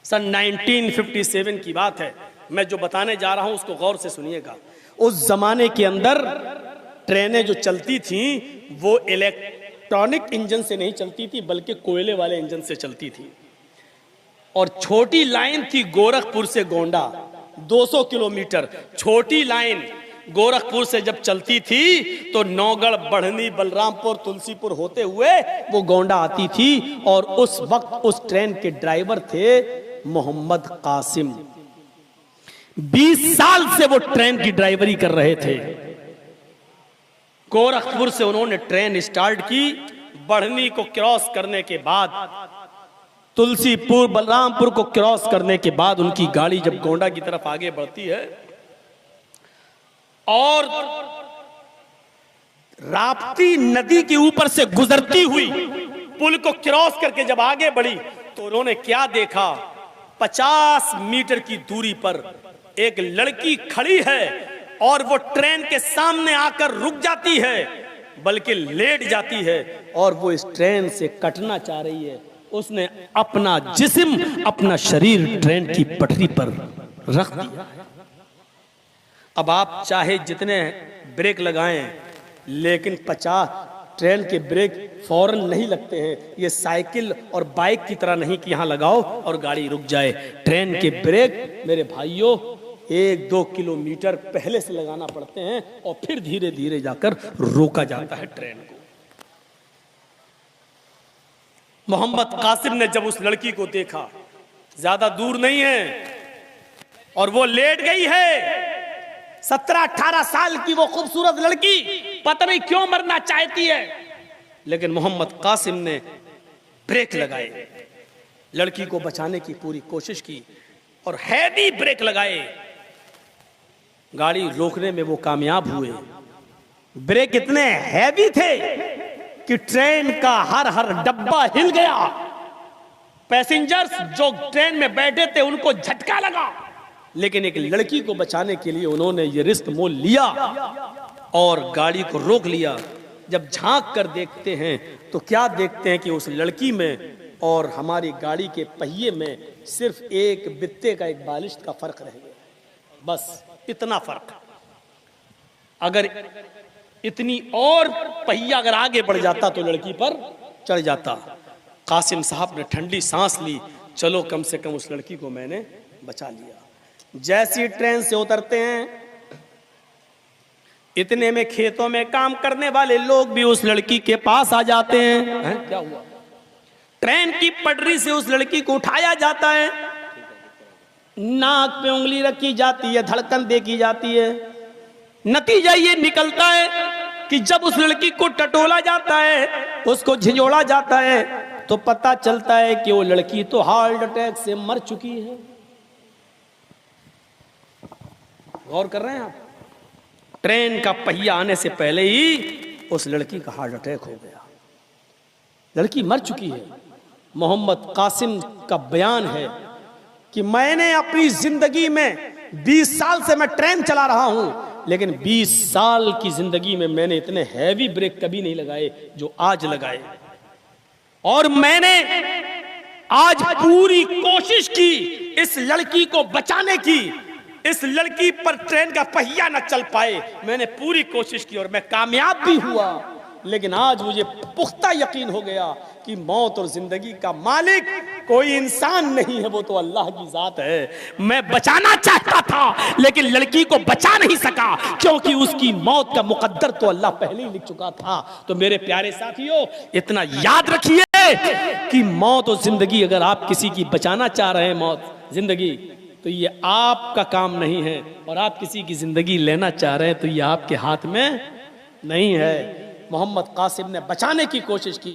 सन 1957 की बात है। मैं जो बताने जा रहा हूं उसको गौर से सुनिएगा। उस जमाने के अंदर ट्रेनें जो चलती थीं वो इलेक्ट्रॉनिक इंजन से नहीं चलती थी बल्कि कोयले वाले इंजन से चलती थी। और छोटी लाइन थी गोरखपुर से गोंडा, 200 किलोमीटर छोटी लाइन गोरखपुर से जब चलती थी तो नौगढ़, बढ़नी, बलरामपुर, तुलसीपुर होते हुए वो गोंडा आती थी। और उस वक्त उस ट्रेन के ड्राइवर थे मोहम्मद कासिम। 20 साल से वो ट्रेन की ड्राइवरी कर रहे थे। गोरखपुर से उन्होंने ट्रेन स्टार्ट की। बढ़नी को क्रॉस करने के बाद, तुलसीपुर, बलरामपुर को क्रॉस करने के बाद उनकी गाड़ी जब गोंडा की तरफ आगे बढ़ती है और राप्ती नदी के ऊपर से गुजरती हुई पुल को क्रॉस करके जब आगे बढ़ी तो उन्होंने क्या देखा? 50 मीटर की दूरी पर एक लड़की खड़ी है और वो ट्रेन के सामने आकर रुक जाती है, बल्कि लेट जाती है और वो इस ट्रेन से कटना चाह रही है। उसने अपना जिस्म, अपना शरीर ट्रेन की पटरी पर रख दिया। अब आप चाहे जितने ब्रेक लगाएं, लेकिन 50 ट्रेन के ब्रेक फौरन नहीं लगते हैं। ये साइकिल और बाइक की तरह नहीं कि यहां लगाओ और गाड़ी रुक जाए। ट्रेन के ब्रेक मेरे भाइयों 1-2 किलोमीटर पहले से लगाना पड़ते हैं और फिर धीरे धीरे जाकर रोका जाता है ट्रेन को। मोहम्मद कासिम ने जब उस लड़की को देखा, ज्यादा दूर नहीं है और वो लेट गई है, 17-18 साल की वो खूबसूरत लड़की पता नहीं क्यों मरना चाहती है, लेकिन मोहम्मद कासिम ने ब्रेक लगाए, लड़की को बचाने की पूरी कोशिश की और हैवी ब्रेक लगाए। गाड़ी रोकने में वो कामयाब हुए। ब्रेक इतने हैवी थे कि ट्रेन का हर डब्बा हिल गया। पैसेंजर्स जो ट्रेन में बैठे थे उनको झटका लगा, लेकिन एक लड़की को बचाने के लिए उन्होंने ये रिस्क मोल लिया और गाड़ी को रोक लिया। जब झांक कर देखते हैं तो क्या देखते हैं कि उस लड़की में और हमारी गाड़ी के पहिए में सिर्फ एक बित्ते का, एक बालिश का फर्क रह गया, बस इतना फर्क। अगर इतनी और पहिया अगर आगे बढ़ जाता तो लड़की पर चढ़ जाता। कासिम साहब ने ठंडी सांस ली, चलो कम से कम उस लड़की को मैंने बचा लिया। जैसी ट्रेन से उतरते हैं इतने में खेतों में काम करने वाले लोग भी उस लड़की के पास आ जाते हैं। क्या हुआ? ट्रेन की पटरी से उस लड़की को उठाया जाता है, नाक पे उंगली रखी जाती है, धड़कन देखी जाती है। नतीजा ये निकलता है कि जब उस लड़की को टटोला जाता है, उसको झिझोड़ा जाता है, तो पता चलता है कि वो लड़की तो हार्ट अटैक से मर चुकी है। गौर कर रहे हैं आप? ट्रेन का पहिया आने से पहले ही उस लड़की का हार्ट अटैक हो गया, लड़की मर चुकी है। मोहम्मद कासिम का बयान है कि मैंने अपनी जिंदगी में 20 साल से मैं ट्रेन चला रहा हूं, लेकिन 20 साल की जिंदगी में मैंने इतने हैवी ब्रेक कभी नहीं लगाए जो आज लगाए। और मैंने आज पूरी कोशिश की इस लड़की को बचाने की। इस लड़की पर ट्रेन का पहिया न चल पाए, मैंने पूरी कोशिश की और मैं कामयाब भी हुआ। लेकिन आज मुझे पुख्ता यकीन हो गया कि मौत और जिंदगी का मालिक कोई इंसान नहीं है, वो तो अल्लाह की जात है। मैं बचाना चाहता था लेकिन लड़की को बचा नहीं सका, क्योंकि उसकी मौत का मुकद्दर तो अल्लाह पहले ही लिख चुका था। तो मेरे प्यारे साथियों, इतना याद रखिए कि मौत और जिंदगी, अगर आप किसी की बचाना चाह रहे हैं मौत जिंदगी, तो ये आपका काम नहीं है। और आप किसी की जिंदगी लेना चाह रहे हैं तो ये आपके हाथ में नहीं है। मोहम्मद कासिम ने बचाने की कोशिश की।